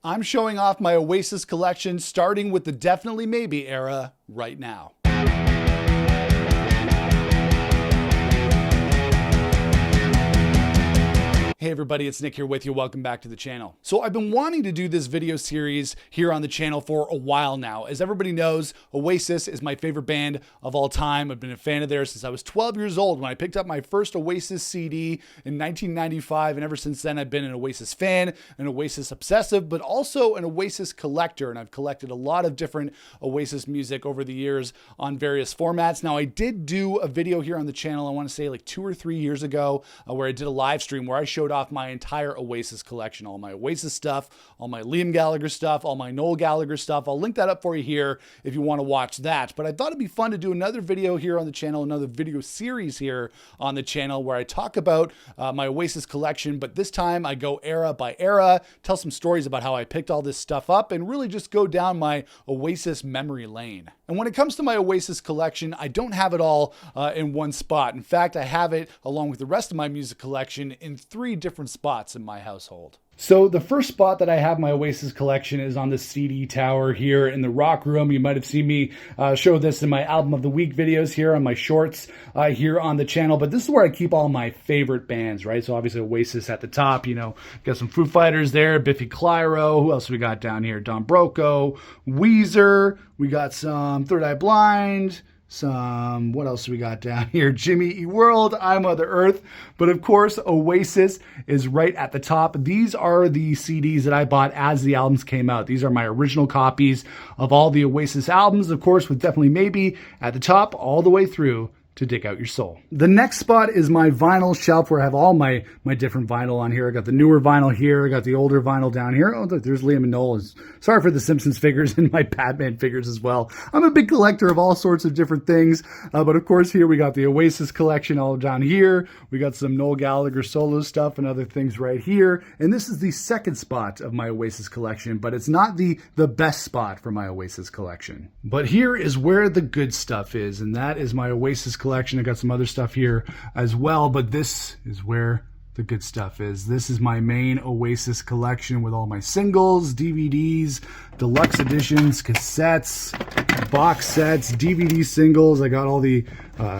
I'm showing off my Oasis collection, starting with the Definitely Maybe era right now. Hey everybody, it's Nick here with you. Welcome back to the channel. So I've been wanting to do this video series here on the channel for a while now. As everybody knows, Oasis is my favorite band of all time. I've been a fan of theirs since I was 12 years old when I picked up my first Oasis CD in 1995. And ever since then, I've been an Oasis fan, an Oasis obsessive, but also an Oasis collector. And I've collected a lot of different Oasis music over the years on various formats. Now, I did do a video here on the channel, I want to say like 2 or 3 years ago, where I did a live stream where I showed off my entire Oasis collection, all my Oasis stuff, all my Liam Gallagher stuff, all my Noel Gallagher stuff. I'll link that up for you here if you want to watch that. But I thought it'd be fun to do another video here on the channel, another video series here on the channel where I talk about my Oasis collection, but this time I go era by era, tell some stories about how I picked all this stuff up, and really just go down my Oasis memory lane. And when it comes to my Oasis collection, I don't have it all in one spot. In fact, I have it along with the rest of my music collection in 3 different spots in my household. So the first spot that I have my Oasis collection is on the CD tower here in the rock room. You might have seen me show this in my album of the week videos here on my shorts here on the channel, but this is where I keep all my favorite bands, right? So obviously Oasis at the top, you know, got some Foo Fighters there, Biffy Clyro, who else we got down here? Don Broco, Weezer, we got some Third Eye Blind, what else do we got down here? Jimmy Eat World, I Mother Earth. But of course, Oasis is right at the top. These are the CDs that I bought as the albums came out. These are my original copies of all the Oasis albums, of course, with Definitely Maybe at the top all the way through to Dig Out Your Soul. The next spot is my vinyl shelf where I have all my different vinyl on here. I got the newer vinyl here. I got the older vinyl down here. Oh, look, there's Liam and Noel. Sorry for the Simpsons figures and my Batman figures as well. I'm a big collector of all sorts of different things. But of course here we got the Oasis collection all down here. We got some Noel Gallagher solo stuff and other things right here. And this is the second spot of my Oasis collection, but it's not the best spot for my Oasis collection. But here is where the good stuff is, and that is my Oasis collection. I got some other stuff here as well, but this is where the good stuff is. This is my main Oasis collection with all my singles, DVDs, deluxe editions, cassettes, box sets, DVD singles. I got all the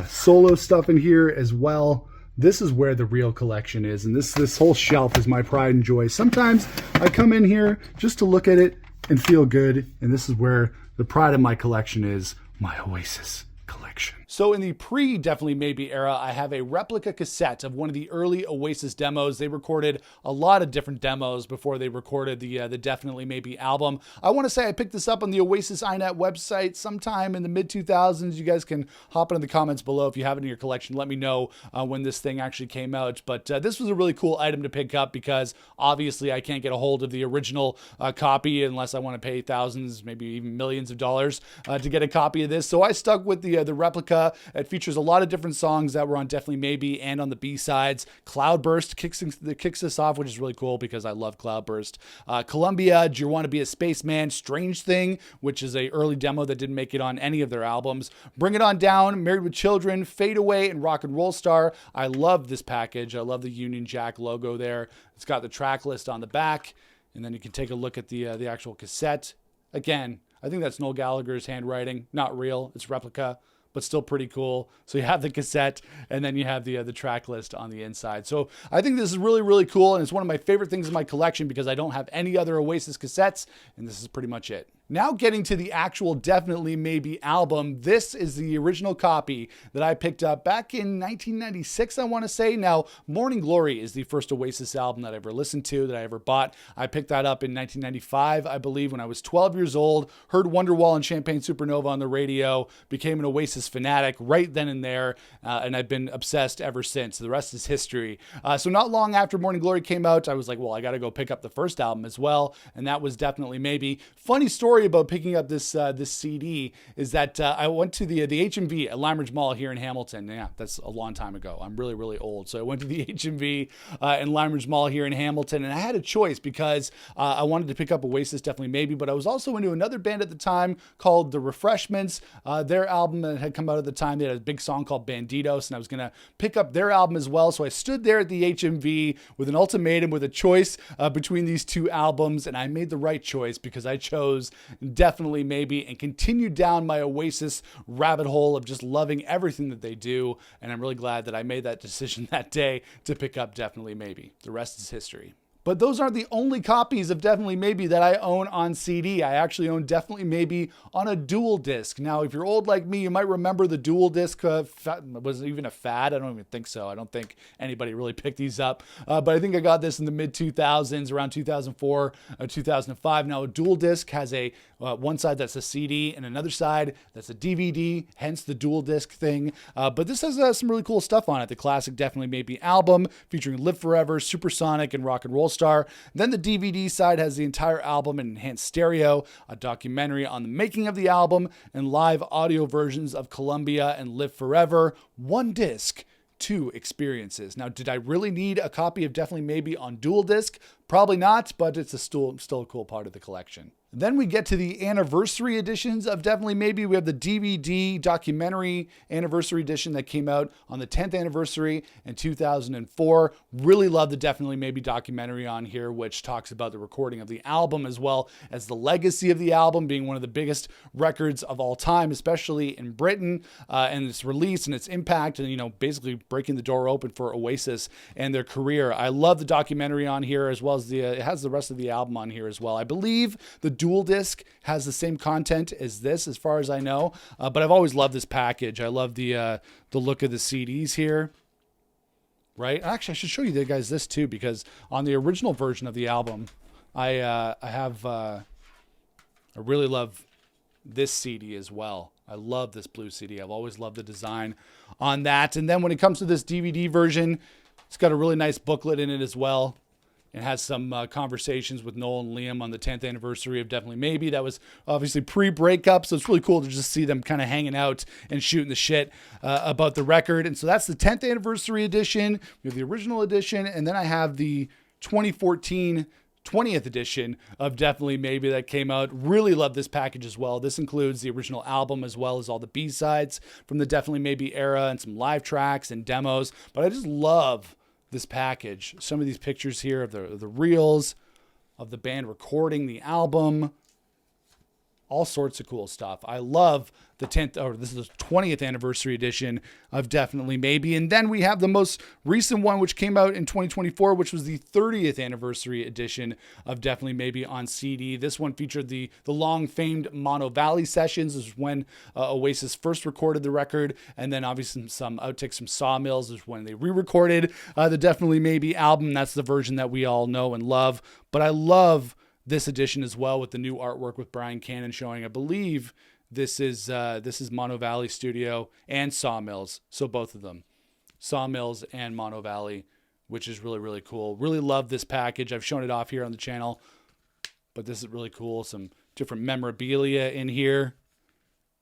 solo stuff in here as well. This is where the real collection is, and this whole shelf is my pride and joy. Sometimes I come in here just to look at it and feel good, and this is where the pride of my collection is, my Oasis collection. So in the pre-Definitely Maybe era, I have a replica cassette of one of the early Oasis demos. They recorded a lot of different demos before they recorded the Definitely Maybe album. I want to say I picked this up on the Oasis iNet website sometime in the mid-2000s. You guys can hop into the comments below if you have it in your collection. Let me know when this thing actually came out. But this was a really cool item to pick up because obviously I can't get a hold of the original copy unless I want to pay thousands, maybe even millions of dollars to get a copy of this. So I stuck with the replica. It features a lot of different songs that were on Definitely Maybe and on the B-sides. Cloudburst kicks this off, which is really cool because I love Cloudburst. Columbia, Do You Want to Be a Spaceman? Strange Thing, which is a early demo that didn't make it on any of their albums. Bring It On Down, Married with Children, Fade Away, and Rock and Roll Star. I love this package. I love the Union Jack logo there. It's got the track list on the back, and then you can take a look at the actual cassette. Again, I think that's Noel Gallagher's handwriting. Not real, it's replica, but still pretty cool. So you have the cassette, and then you have the track list on the inside. So I think this is really, really cool, and it's one of my favorite things in my collection because I don't have any other Oasis cassettes, and this is pretty much it. Now getting to the actual Definitely Maybe album, this is the original copy that I picked up back in 1996, I want to say. Now, Morning Glory is the first Oasis album that I ever listened to, that I ever bought. I picked that up in 1995, I believe, when I was 12 years old, heard Wonderwall and Champagne Supernova on the radio, became an Oasis fanatic right then and there, and I've been obsessed ever since. The rest is history. So not long after Morning Glory came out, I was like, well, I got to go pick up the first album as well, and that was Definitely Maybe. Funny story story about picking up this CD is that I went to the HMV at Lime Ridge Mall here in Hamilton. Yeah, that's a long time ago. I'm really, really old. So I went to the HMV in Lime Ridge Mall here in Hamilton, and I had a choice because I wanted to pick up Oasis, Definitely Maybe, but I was also into another band at the time called The Refreshments. Their album that had come out at the time, they had a big song called Bandidos, and I was going to pick up their album as well. So I stood there at the HMV with an ultimatum, with a choice between these two albums, and I made the right choice because I chose Definitely Maybe and continued down my Oasis rabbit hole of just loving everything that they do. And I'm really glad that I made that decision that day to pick up Definitely Maybe. The rest is history. But those aren't the only copies of Definitely Maybe that I own on CD. I actually own Definitely Maybe on a dual disc. Now, if you're old like me, you might remember the dual disc was even a fad. I don't even think so. I don't think anybody really picked these up. But I think I got this in the mid-2000s, around 2004, 2005. Now, a dual disc has a one side that's a CD and another side that's a DVD, hence the dual disc thing. But this has some really cool stuff on it. The classic Definitely Maybe album featuring Live Forever, Supersonic, and Rock and Roll Star. Then the DVD side has the entire album in enhanced stereo, a documentary on the making of the album, and live audio versions of Columbia and Live Forever. One disc, two experiences. Now, did I really need a copy of Definitely Maybe on dual disc? Probably not, but it's still a cool part of the collection. Then we get to the anniversary editions of Definitely Maybe. We have the DVD documentary anniversary edition that came out on the 10th anniversary in 2004. Really love the Definitely Maybe documentary on here, which talks about the recording of the album as well as the legacy of the album being one of the biggest records of all time, especially in Britain, and its release and its impact and, basically breaking the door open for Oasis and their career. I love the documentary on here as well as it has the rest of the album on here as well. I believe the dual disc has the same content as this, as far as I know, but I've always loved this package. I love the look of the CDs here, right? Actually, I should show you guys this too, because on the original version of the album, I really love this CD as well. I love this blue CD. I've always loved the design on that. And then when it comes to this DVD version, it's got a really nice booklet in it as well. It has some conversations with Noel and Liam on the 10th anniversary of Definitely Maybe. That was obviously pre-breakup, so it's really cool to just see them kind of hanging out and shooting the shit about the record. And so that's the 10th anniversary edition. We have the original edition, and then I have the 2014 20th edition of Definitely Maybe that came out. Really love this package as well. This includes the original album as well as all the B-sides from the Definitely Maybe era and some live tracks and demos. But I just love this package. Some of these pictures here of the reels of the band recording the album. All sorts of cool stuff. I love the 20th anniversary edition of Definitely Maybe. And then we have the most recent one, which came out in 2024, which was the 30th anniversary edition of Definitely Maybe on CD. This one featured the long-famed Mono Valley sessions. This is when Oasis first recorded the record. And then obviously some outtakes from Sawmills is when they re-recorded the Definitely Maybe album. That's the version that we all know and love. But I love this edition as well with the new artwork with Brian Cannon showing, I believe this is Mono Valley Studio and Sawmills. So both of them, Sawmills and Mono Valley, which is really, really cool. Really love this package. I've shown it off here on the channel, but this is really cool. Some different memorabilia in here.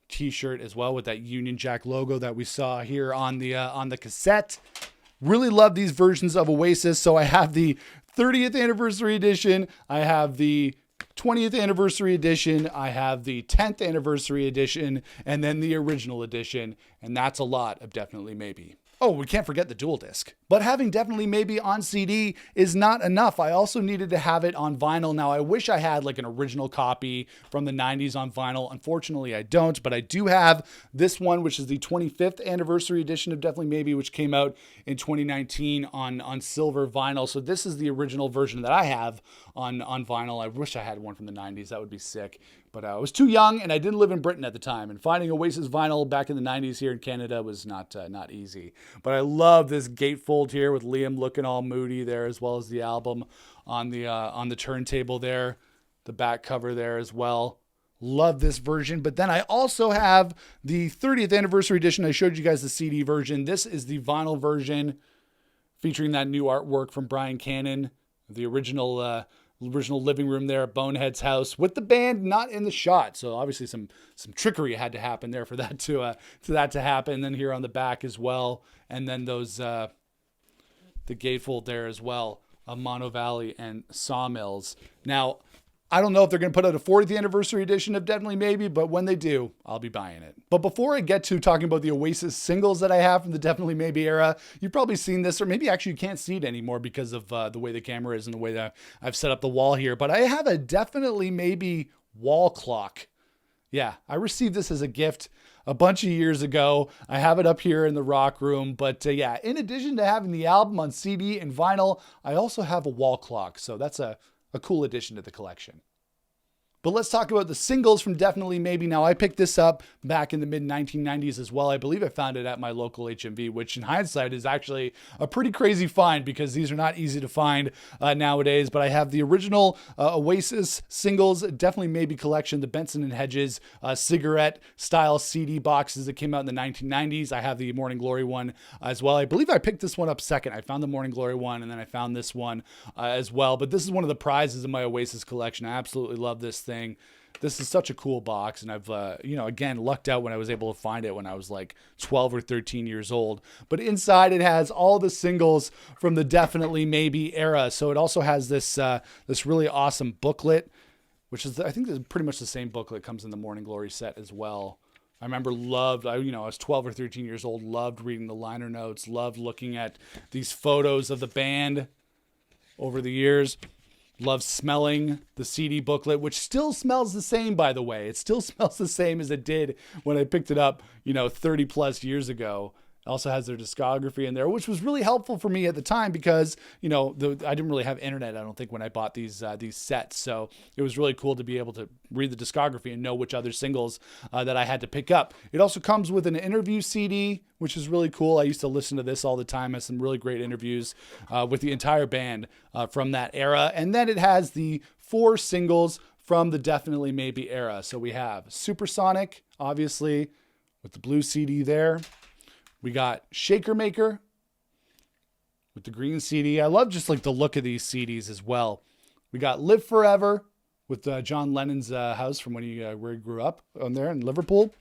T-shirt as well with that Union Jack logo that we saw here on the cassette. Really love these versions of Oasis. So I have the 30th anniversary edition. I have the 20th anniversary edition. I have the 10th anniversary edition, and then the original edition. And that's a lot of Definitely Maybe. Oh, we can't forget the dual disc. But having Definitely Maybe on CD is not enough. I also needed to have it on vinyl. Now, I wish I had like an original copy from the 90s on vinyl. Unfortunately, I don't, but I do have this one, which is the 25th anniversary edition of Definitely Maybe, which came out in 2019 on silver vinyl. So this is the original version that I have on vinyl. I wish I had one from the 90s. That would be sick. But I was too young and I didn't live in Britain at the time. And finding Oasis vinyl back in the 90s here in Canada was not easy. But I love this gatefold here with Liam looking all moody there, as well as the album on the turntable there. The back cover there as well. Love this version. But then I also have the 30th anniversary edition. I showed you guys the CD version. This is the vinyl version featuring that new artwork from Brian Cannon. The original original living room there at Bonehead's house with the band not in the shot. So obviously some trickery had to happen there for that to happen. And then here on the back as well. And then those, the gatefold there as well of Mono Valley and Sawmills. Now, I don't know if they're going to put out a 40th anniversary edition of Definitely Maybe, but when they do, I'll be buying it. But before I get to talking about the Oasis singles that I have from the Definitely Maybe era, you've probably seen this, or maybe actually you can't see it anymore because of the way the camera is and the way that I've set up the wall here. But I have a Definitely Maybe wall clock. Yeah, I received this as a gift a bunch of years ago. I have it up here in the rock room. But yeah, in addition to having the album on CD and vinyl, I also have a wall clock. So that's a cool addition to the collection. But let's talk about the singles from Definitely Maybe. Now, I picked this up back in the mid-1990s as well. I believe I found it at my local HMV, which in hindsight is actually a pretty crazy find because these are not easy to find nowadays. But I have the original Oasis singles, Definitely Maybe collection, the Benson and Hedges cigarette-style CD boxes that came out in the 1990s. I have the Morning Glory one as well. I believe I picked this one up second. I found the Morning Glory one, and then I found this one as well. But this is one of the prizes in my Oasis collection. I absolutely love this thing. This is such a cool box, and I've, again, lucked out when I was able to find it when I was like 12 or 13 years old. But inside it has all the singles from the Definitely Maybe era. So it also has this really awesome booklet, which is, I think, is pretty much the same booklet comes in the Morning Glory set as well. I remember I was 12 or 13 years old, loved reading the liner notes, loved looking at these photos of the band over the years. Love smelling the CD booklet, which still smells the same, by the way. It still smells the same as it did when I picked it up, 30 plus years ago. It also has their discography in there, which was really helpful for me at the time because, I didn't really have internet, I don't think, when I bought these sets. So it was really cool to be able to read the discography and know which other singles that I had to pick up. It also comes with an interview CD, which is really cool. I used to listen to this all the time. It has some really great interviews with the entire band from that era. And then it has the 4 singles from the Definitely Maybe era. So we have Supersonic, obviously, with the blue CD there. We got Shaker Maker with the green CD. I love just like the look of these CDs as well. We got Live Forever with John Lennon's house from when where he grew up on there in Liverpool.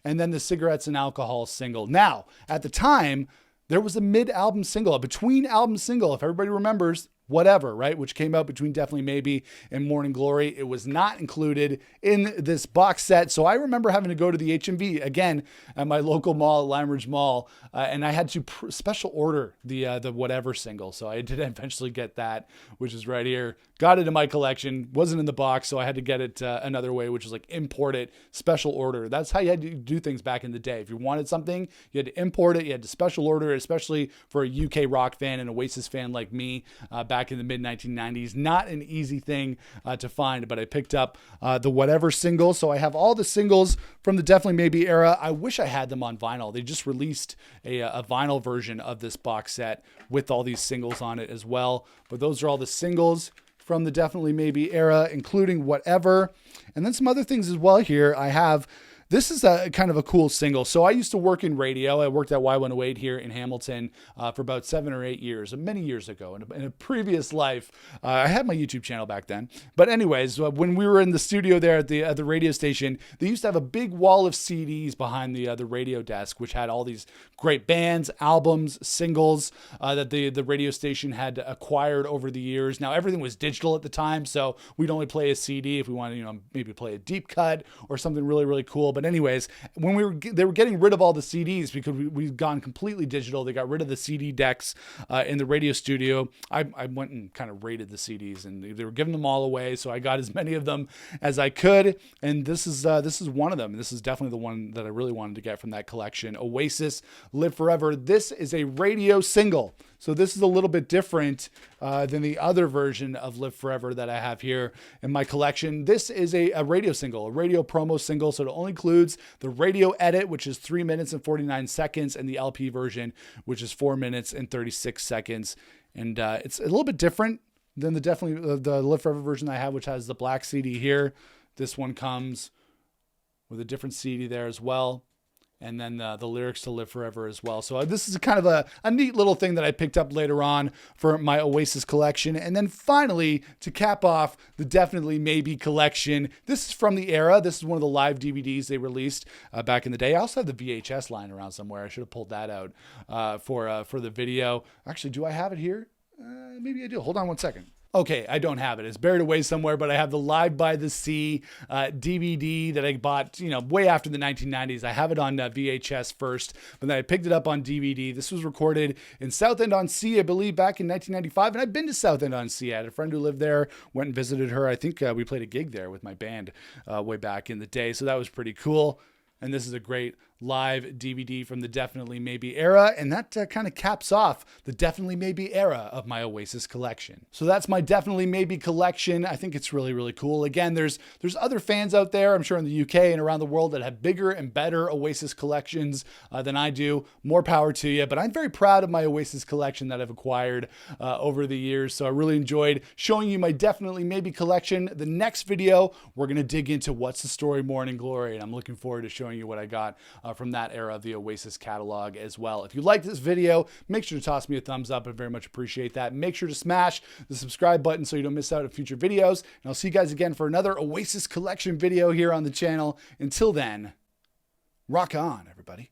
And then the Cigarettes and Alcohol single. Now, at the time, there was a mid-album single, a between-album single, if everybody remembers, Whatever, right? Which came out between Definitely Maybe and Morning Glory. It was not included in this box set. So I remember having to go to the HMV again at my local mall, Lime Ridge Mall, and I had to special order the Whatever single. So I did eventually get that, which is right here. Got it in my collection. Wasn't in the box, so I had to get it another way, which was like import it, special order. That's how you had to do things back in the day. If you wanted something, you had to import it. You had to special order it, especially for a UK rock fan and Oasis fan like me back in the mid-1990s. Not an easy thing to find, but I picked up the Whatever single. So I have all the singles from the Definitely Maybe era. I wish I had them on vinyl. They just released a vinyl version of this box set with all these singles on it as well. But those are all the singles from the Definitely Maybe era, including Whatever. And then some other things as well here. I have... This is a kind of a cool single. So I used to work in radio. I worked at Y108 here in Hamilton for about 7 or 8 years, many years ago. In a previous life, I had my YouTube channel back then. But anyways, when we were in the studio there at the radio station, they used to have a big wall of CDs behind the radio desk, which had all these great bands, albums, singles that the radio station had acquired over the years. Now, everything was digital at the time, so we'd only play a CD if we wanted to, maybe play a deep cut or something really, really cool. But anyways, when they were getting rid of all the CDs because we've gone completely digital. They got rid of the CD decks in the radio studio. I went and kind of rated the CDs, and they were giving them all away. So I got as many of them as I could, and this is one of them. This is definitely the one that I really wanted to get from that collection. Oasis, Live Forever. This is a radio single. So this is a little bit different than the other version of Live Forever that I have here in my collection. This is a radio single, a radio promo single. So it only includes the radio edit, which is 3 minutes and 49 seconds, and the LP version, which is 4 minutes and 36 seconds. And it's a little bit different than the Live Forever version I have, which has the black CD here. This one comes with a different CD there as well. and then the lyrics to Live Forever as well. So this is kind of a neat little thing that I picked up later on for my Oasis collection. And then finally, to cap off the Definitely Maybe collection, this is from the era. This is one of the live DVDs they released back in the day. I also have the VHS lying around somewhere. I should have pulled that out for the video. Actually, do I have it here? Maybe I do. Hold on one second. Okay, I don't have it. It's buried away somewhere, but I have the Live by the Sea DVD that I bought, way after the 1990s. I have it on VHS first, but then I picked it up on DVD. This was recorded in Southend-on-Sea, I believe, back in 1995, and I've been to Southend-on-Sea. I had a friend who lived there, went and visited her. I think we played a gig there with my band way back in the day, so that was pretty cool. And this is a great live DVD from the Definitely Maybe era, and that kind of caps off the Definitely Maybe era of my Oasis collection. So that's my Definitely Maybe collection. I think it's really, really cool. Again, there's other fans out there, I'm sure in the UK and around the world, that have bigger and better Oasis collections than I do. More power to you, but I'm very proud of my Oasis collection that I've acquired over the years. So I really enjoyed showing you my Definitely Maybe collection. The next video, we're going to dig into What's the Story, Morning Glory, and I'm looking forward to showing you what I got from that era of the Oasis catalog as well. If you like this video, make sure to toss me a thumbs up. I very much appreciate that. Make sure to smash the subscribe button so you don't miss out on future videos. And I'll see you guys again for another Oasis collection video here on the channel. Until then, rock on, everybody.